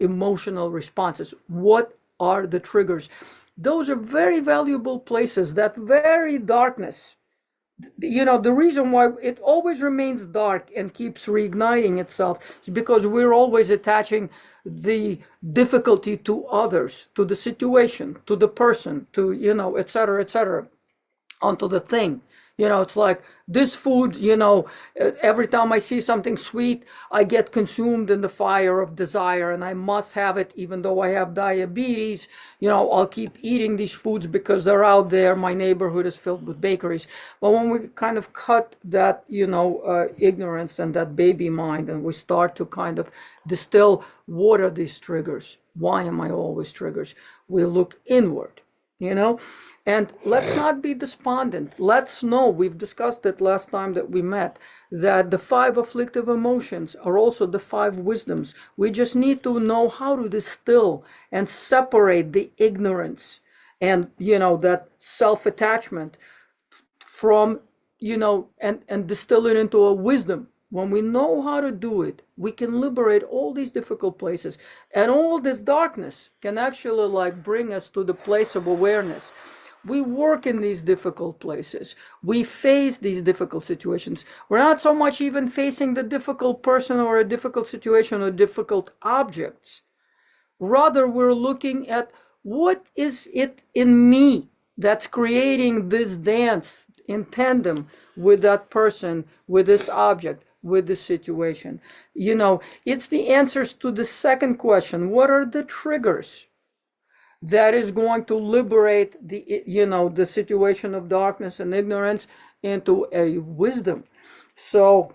emotional responses? What are the triggers? Those are very valuable places. That very darkness, the reason why it always remains dark and keeps reigniting itself is because we're always attaching the difficulty to others, to the situation, to the person, to, et cetera, onto the thing. It's like this food, every time I see something sweet, I get consumed in the fire of desire, and I must have it even though I have diabetes. I'll keep eating these foods because they're out there. My neighborhood is filled with bakeries. But when we kind of cut that, ignorance and that baby mind, and we start to kind of distill, what are these triggers? Why am I always triggers? We look inward. And let's not be despondent. Let's know, we've discussed it last time that we met, that the 5 afflictive emotions are also the 5 wisdoms. We just need to know how to distill and separate the ignorance and, that self-attachment from, and distill it into a wisdom. When we know how to do it, we can liberate all these difficult places, and all this darkness can actually bring us to the place of awareness. We work in these difficult places. We face these difficult situations. We're not so much even facing the difficult person or a difficult situation or difficult objects. Rather, we're looking at what is it in me that's creating this dance in tandem with that person, with this object, with this situation. It's the answers to the second question. What are the triggers that is going to liberate the situation of darkness and ignorance into a wisdom? So,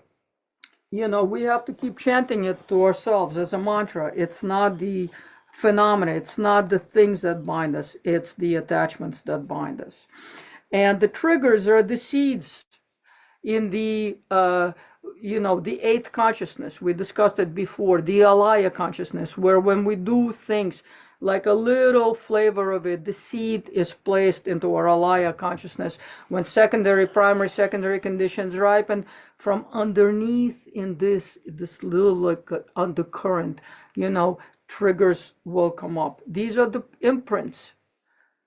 we have to keep chanting it to ourselves as a mantra. It's not the phenomena, it's not the things that bind us, it's the attachments that bind us. And the triggers are the seeds in the the eighth consciousness. We discussed it before, the alaya consciousness, where when we do things, like a little flavor of it, the seed is placed into our alaya consciousness. When primary, secondary conditions ripen, from underneath in this little like undercurrent, triggers will come up. These are the imprints.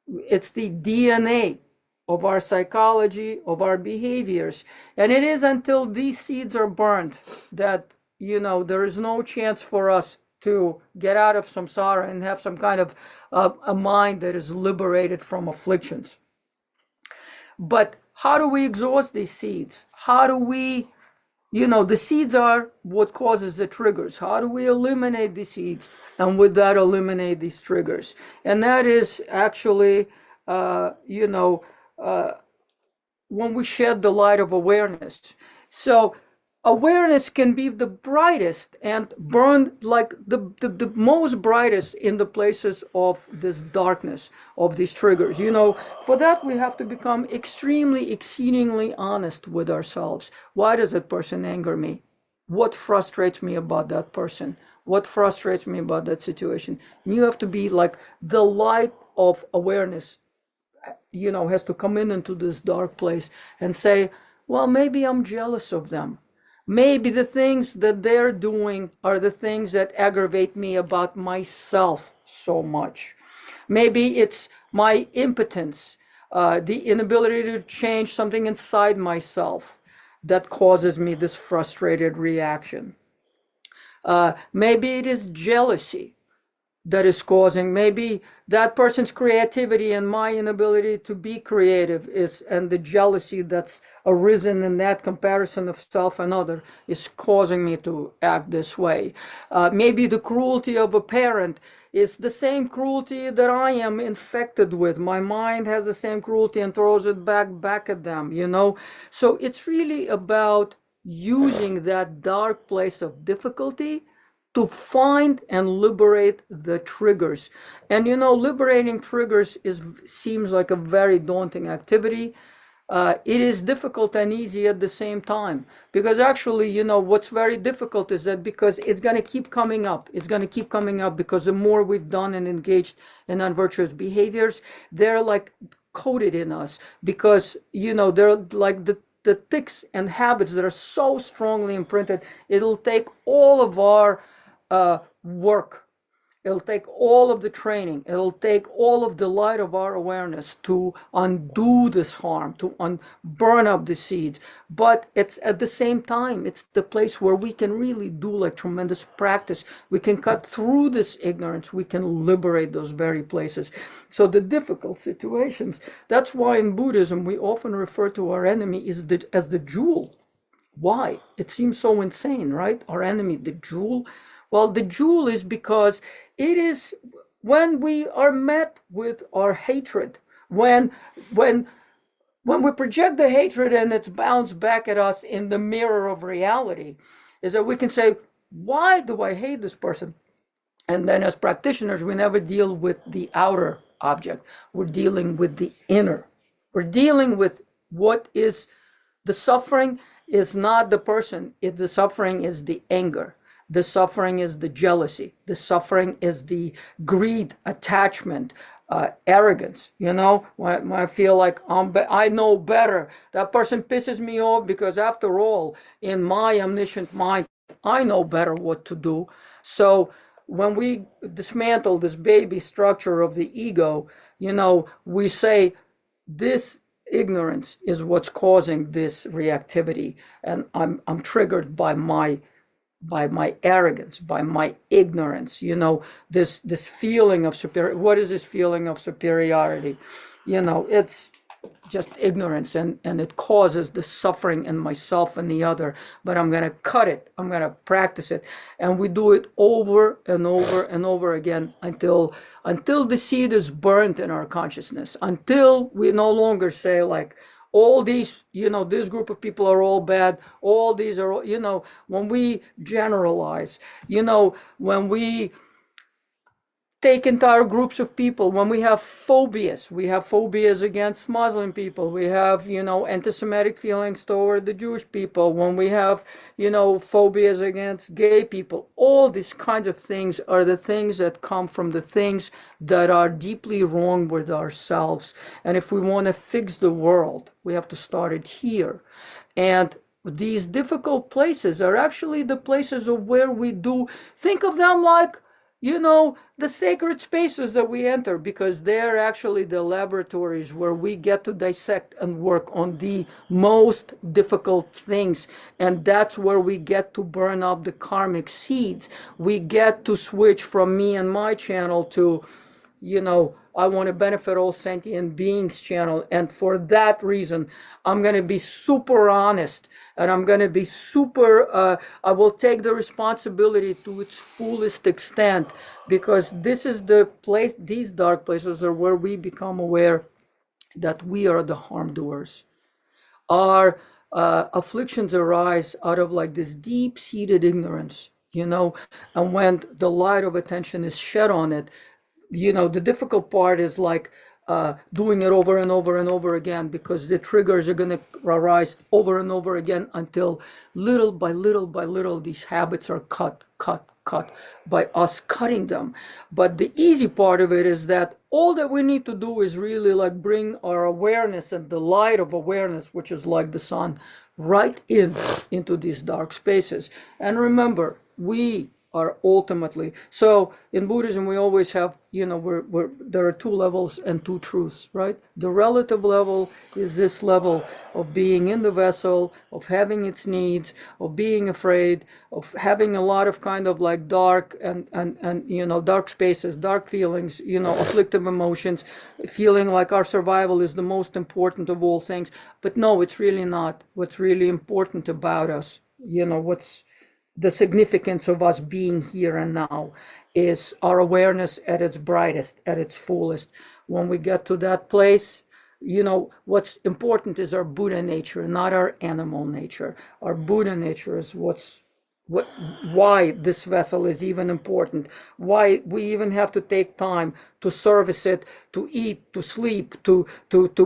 It's the DNA of our psychology, of our behaviors. And it is until these seeds are burned that, there is no chance for us to get out of samsara and have some kind of a mind that is liberated from afflictions. But how do we exhaust these seeds? How do we, the seeds are what causes the triggers. How do we eliminate the seeds and with that eliminate these triggers? And that is actually, when we shed the light of awareness. So awareness can be the brightest and burn like the most brightest in the places of this darkness, of these triggers. For that we have to become exceedingly honest with ourselves. Why does that person anger me? What frustrates me about that person? What frustrates me about that situation? And you have to be like the light of awareness, has to come into this dark place and say, well, maybe I'm jealous of them. Maybe the things that they're doing are the things that aggravate me about myself so much. Maybe it's my impotence, the inability to change something inside myself that causes me this frustrated reaction. Maybe it is jealousy that is causing, maybe that person's creativity and my inability to be creative and the jealousy that's arisen in that comparison of self and other is causing me to act this way. Maybe the cruelty of a parent is the same cruelty that I am infected with. My mind has the same cruelty and throws it back at them, So it's really about using that dark place of difficulty to find and liberate the triggers. And liberating triggers seems like a very daunting activity. It is difficult and easy at the same time, because actually, what's very difficult is that because it's going to keep coming up. It's going to keep coming up because the more we've done and engaged in unvirtuous behaviors, they're like coded in us, because they're like the tics and habits that are so strongly imprinted. It'll take all of our work. It'll take all of the training. It'll take all of the light of our awareness to undo this harm, to burn up the seeds. But it's at the same time, it's the place where we can really do like tremendous practice. We can cut through this ignorance. We can liberate those very places. So the difficult situations, that's why in Buddhism, we often refer to our enemy as the jewel. Why? It seems so insane, right? Our enemy, the jewel. Well, the jewel is because it is when we are met with our hatred, when we project the hatred and it's bounced back at us in the mirror of reality, is that we can say, why do I hate this person? And then as practitioners, we never deal with the outer object. We're dealing with the inner. We're dealing with what is the suffering is not the person. The suffering is the anger. The suffering is the jealousy. The suffering is the greed, attachment, arrogance. When I feel like I know better. That person pisses me off because, after all, in my omniscient mind, I know better what to do. So when we dismantle this baby structure of the ego, we say this ignorance is what's causing this reactivity, and I'm triggered by my by my arrogance, by my ignorance, this feeling of superior. What is this feeling of superiority? It's just ignorance, and it causes the suffering in myself and the other. But I'm going to cut it. I'm going to practice it. And we do it over and over and over again until the seed is burnt in our consciousness, until we no longer say like, all these, this group of people are all bad. All these are, when we generalize, when we take entire groups of people, when we have phobias against Muslim people, we have, anti-Semitic feelings toward the Jewish people, when we have, phobias against gay people, all these kinds of things are the things that come from the things that are deeply wrong with ourselves. And if we want to fix the world, we have to start it here. And these difficult places are actually the places of where we do, think of them like, the sacred spaces that we enter, because they're actually the laboratories where we get to dissect and work on the most difficult things. And that's where we get to burn up the karmic seeds. We get to switch from me and my channel to, I want to benefit all sentient beings channel. And for that reason, I'm going to be super honest, and I'm going to be I will take the responsibility to its fullest extent, because this is the place, these dark places are where we become aware that we are the harm doers. Our afflictions arise out of like this deep-seated ignorance, and when the light of attention is shed on it, the difficult part is like doing it over and over and over again, because the triggers are going to arise over and over again until little by little by little these habits are cut by us cutting them. But the easy part of it is that all that we need to do is really like bring our awareness and the light of awareness, which is like the sun, right into these dark spaces. And remember, we are ultimately, so in Buddhism we always have, there are two levels and two truths, right? The relative level is this level of being in the vessel, of having its needs, of being afraid, of having a lot of kind of like dark and dark spaces, dark feelings, afflictive emotions, feeling like our survival is the most important of all things. But no, it's really not. What's really important about us, what's the significance of us being here and now is our awareness at its brightest, at its fullest. When we get to that place, what's important is our Buddha nature, not our animal nature. Our Buddha nature is why this vessel is even important, why we even have to take time to service it, to eat, to sleep, to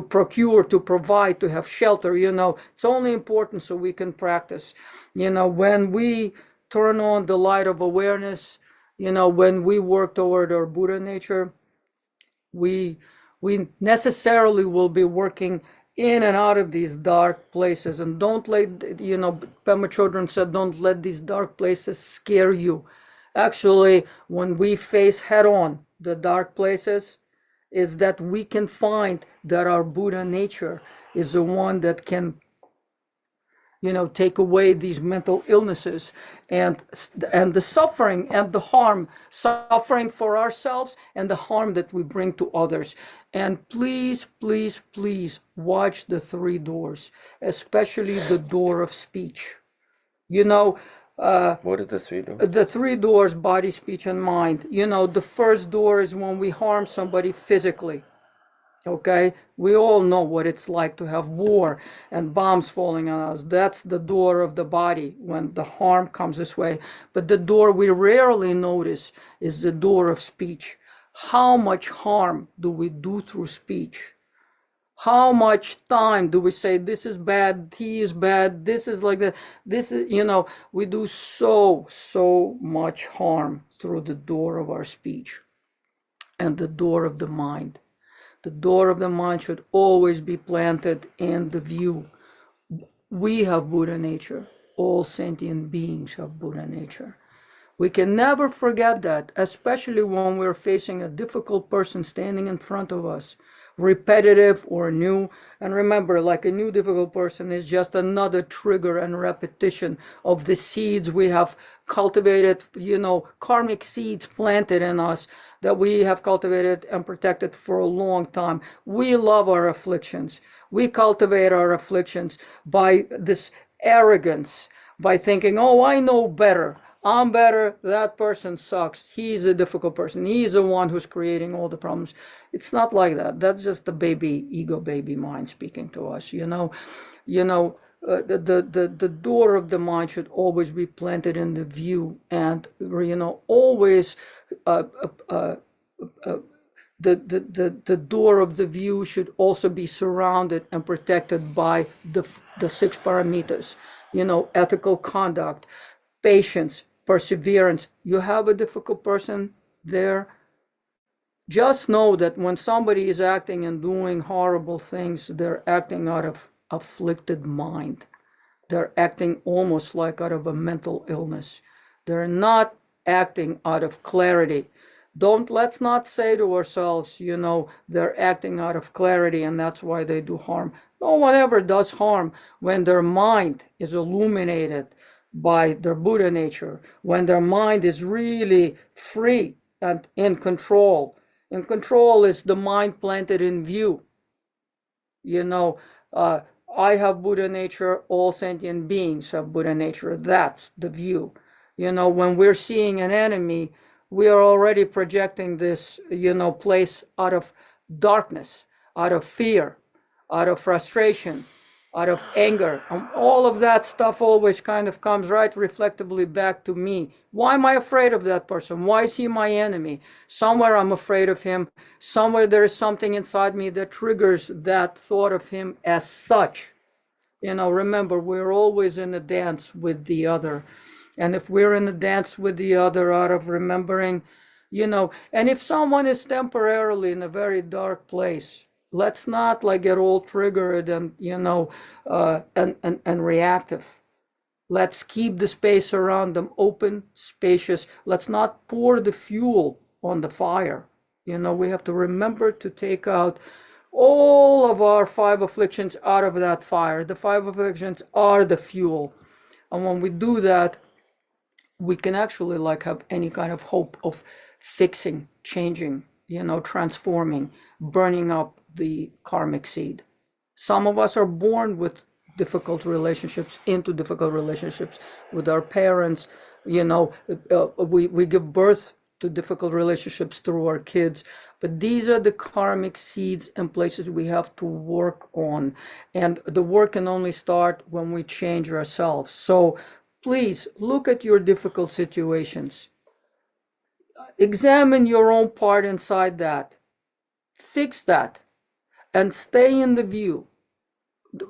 procure, to provide, to have shelter. It's only important so we can practice. When we turn on the light of awareness, when we work toward our Buddha nature, we necessarily will be working in and out of these dark places. And don't let, Pema Chodron said, don't let these dark places scare you. Actually, when we face head on the dark places, is that we can find that our Buddha nature is the one that can take away these mental illnesses and the suffering and the harm, suffering for ourselves and the harm that we bring to others. And please, please, please watch the three doors, especially the door of speech. What are the three doors? The three doors, body, speech, and mind. The first door is when we harm somebody physically. Okay, we all know what it's like to have war and bombs falling on us. That's the door of the body when the harm comes this way. But the door we rarely notice is the door of speech. How much harm do we do through speech? How much time do we say, this is bad, he is bad, this is like that, this is, we do so much harm through the door of our speech and the door of the mind. The door of the mind should always be planted in the view. We have Buddha nature. All sentient beings have Buddha nature. We can never forget that, especially when we're facing a difficult person standing in front of us. repetitive or new. And remember, like a new difficult person is just another trigger and repetition of the seeds we have cultivated, karmic seeds planted in us that we have cultivated and protected for a long time. We love our afflictions. We cultivate our afflictions by this arrogance, by thinking, oh, I know better. I'm better. That person sucks. He's a difficult person. He's the one who's creating all the problems. It's not like that. That's just the ego baby mind speaking to us. The door of the mind should always be planted in the view, and always the door of the view should also be surrounded and protected by the six paramitas. Ethical conduct, patience, perseverance. You have a difficult person there, just know that when somebody is acting and doing horrible things, they're acting out of afflicted mind. They're acting almost like out of a mental illness. They're not acting out of clarity. Let's not say to ourselves, they're acting out of clarity and that's why they do harm. No one ever does harm when their mind is illuminated by their Buddha nature, when their mind is really free and in control. And control is the mind planted in view. I have Buddha nature, all sentient beings have Buddha nature. That's the view. When we're seeing an enemy, we are already projecting this, place out of darkness, out of fear, out of frustration, out of anger. All of that stuff always kind of comes right reflectively back to me. Why am I afraid of that person? Why is he my enemy? Somewhere I'm afraid of him. Somewhere there is something inside me that triggers that thought of him as such. Remember, we're always in a dance with the other. And if we're in a dance with the other out of remembering, and if someone is temporarily in a very dark place, let's not get all triggered and and reactive. Let's keep the space around them open, spacious. Let's not pour the fuel on the fire. We have to remember to take out all of our 5 afflictions out of that fire. The 5 afflictions are the fuel. And when we do that, we can actually have any kind of hope of fixing, changing, transforming, burning up the karmic seed. Some of us are born with difficult relationships, into difficult relationships with our parents. We give birth to difficult relationships through our kids. But these are the karmic seeds and places we have to work on. And the work can only start when we change ourselves. So please look at your difficult situations. Examine your own part inside that. Fix that. And stay in the view.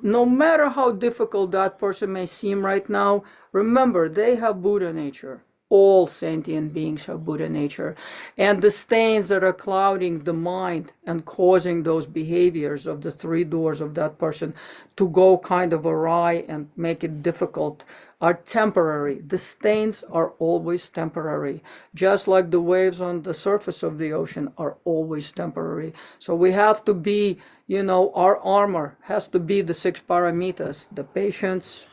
No matter how difficult that person may seem right now, remember, they have Buddha nature. All sentient beings have Buddha nature. And the stains that are clouding the mind and causing those behaviors of the 3 doors of that person to go kind of awry and make it difficult are temporary. The stains are always temporary. Just like the waves on the surface of the ocean are always temporary. So we have to be, our armor has to be the 6 paramitas, the patience,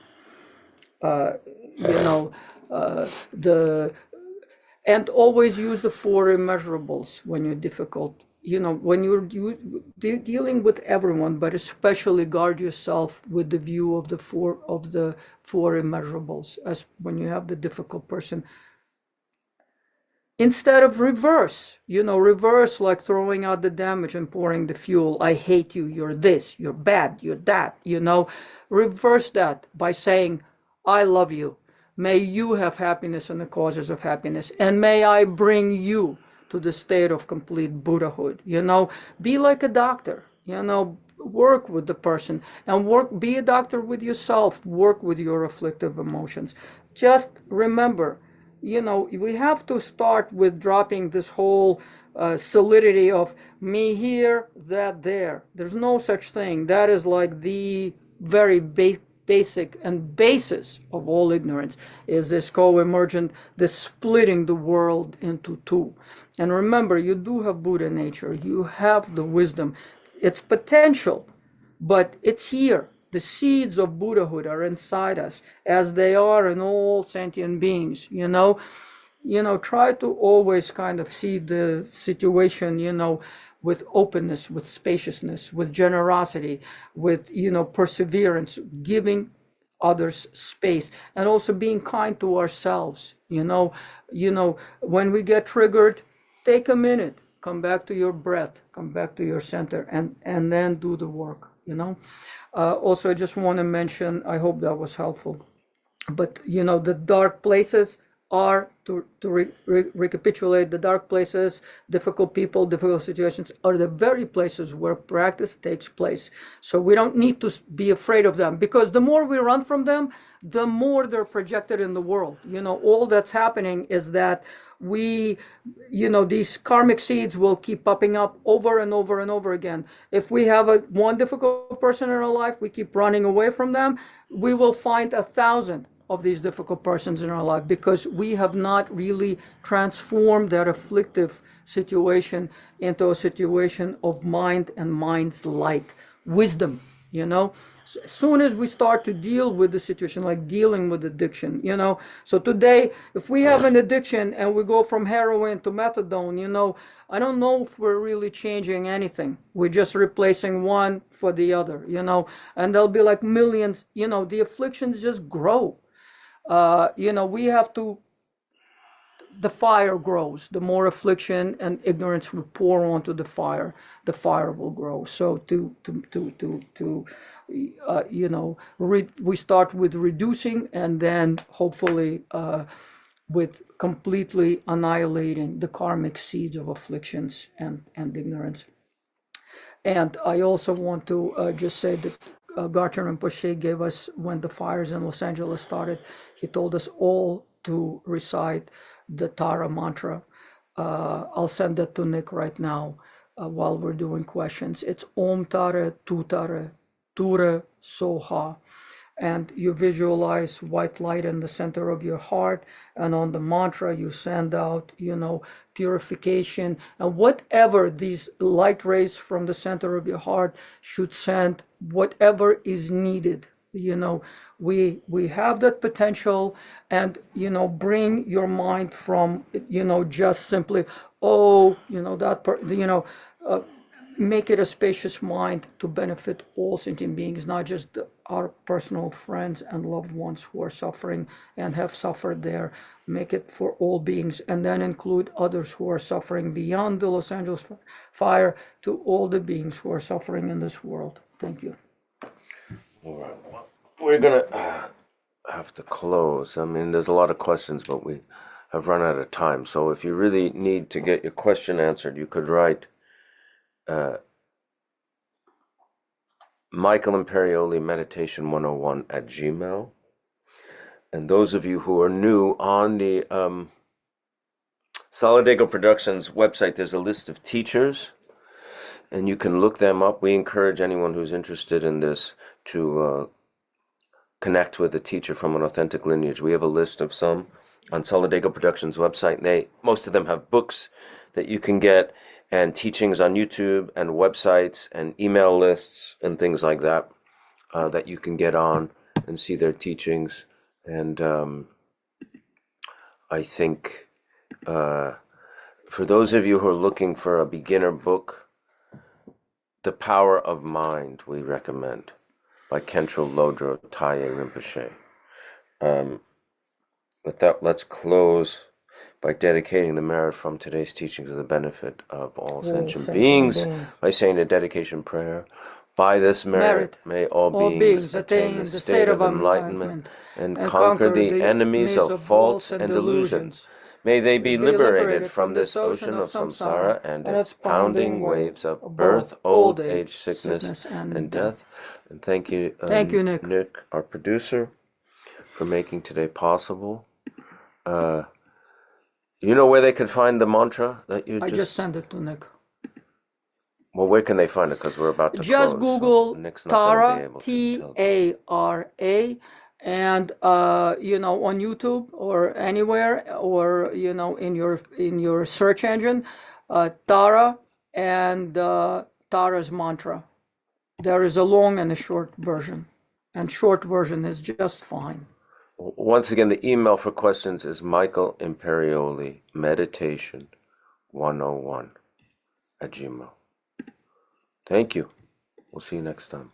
and always use the 4 immeasurables when you're difficult. When you're dealing with everyone, but especially guard yourself with the view of the four immeasurables, as when you have the difficult person. Instead of reverse like throwing out the damage and pouring the fuel. I hate you, you're this, you're bad, you're that, reverse that by saying, I love you. May you have happiness and the causes of happiness. And may I bring you to the state of complete Buddhahood. Be like a doctor, work with the person and be a doctor with yourself. Work with your afflictive emotions. Just remember, we have to start with dropping this whole solidity of me here, that there. There's no such thing. That is like the very basic and basis of all ignorance, is this co-emergent, this splitting the world into 2. And remember, you do have Buddha nature. You have the wisdom. it's potential, but it's here. The seeds of Buddhahood are inside us, as they are in all sentient beings. Try to always kind of see the situation, with openness, with spaciousness, with generosity, with, perseverance, giving others space, and also being kind to ourselves. When we get triggered, take a minute, come back to your breath, come back to your center, and then do the work. Also, I just want to mention, I hope that was helpful, but the dark places are, to recapitulate, the dark places, difficult people, difficult situations, are the very places where practice takes place. So we don't need to be afraid of them, because the more we run from them, the more they're projected in the world. All that's happening is that these karmic seeds will keep popping up over and over and over again. If we have one difficult person in our life, we keep running away from them, we will find 1,000 of these difficult persons in our life, because we have not really transformed that afflictive situation into a situation of mind and mind's light, wisdom. As soon as we start to deal with the situation, like dealing with addiction, so today, if we have an addiction and we go from heroin to methadone, I don't know if we're really changing anything. We're just replacing one for the other, and there'll be like millions. The afflictions just grow. We have to, the fire grows. The more affliction and ignorance we pour onto the fire will grow. So we start with reducing, and then hopefully with completely annihilating the karmic seeds of afflictions and ignorance. And I also want to just say that Garchen Rinpoche gave us, when the fires in Los Angeles started, he told us all to recite the Tara mantra. I'll send that to Nick right now while we're doing questions. It's Om Tara, Tu Tara, Tura Soha. And you visualize white light in the center of your heart, and on the mantra you send out, purification, and whatever these light rays from the center of your heart should send, whatever is needed. We have that potential, and bring your mind from just simply, make it a spacious mind to benefit all sentient beings, not just our personal friends and loved ones who are suffering and have suffered there. Make it for all beings, and then include others who are suffering beyond the Los Angeles fire, to all the beings who are suffering in this world. Thank you. All right. Well, we're going to have to close. I mean, there's a lot of questions, but we have run out of time. So if you really need to get your question answered, you could write Michael Imperioli Meditation 101 at Gmail. And those of you who are new, on the Solidago Productions website, there's a list of teachers, and you can look them up. We encourage anyone who's interested in this to connect with a teacher from an authentic lineage. We have a list of some on Solidago Productions website. Most of them have books that you can get, and teachings on YouTube, and websites, and email lists, and things like that, that you can get on and see their teachings. And I think for those of you who are looking for a beginner book, The Power of Mind, we recommend, by Khentrul Lodro Taye Rinpoche. With that, let's close by dedicating the merit from today's teaching to the benefit of all sentient beings, by saying a dedication prayer. By this merit, may all beings attain the state of enlightenment and conquer the enemies of faults and delusions. May they be liberated from this ocean of samsara and its pounding waves of birth, old age, sickness, and death. And thank you, Nick, our producer, for making today possible. You know where they can find the mantra that you just... I just sent it to Nick. Well, where can they find it? Because we're about to close. Just Google Tara, T-A-R-A, and on YouTube or anywhere, or in your search engine, Tara, and Tara's mantra. There is a long and a short version, and short version is just fine. Once again, the email for questions is Michael Imperioli, Meditation 101 @gmail. Thank you. We'll see you next time.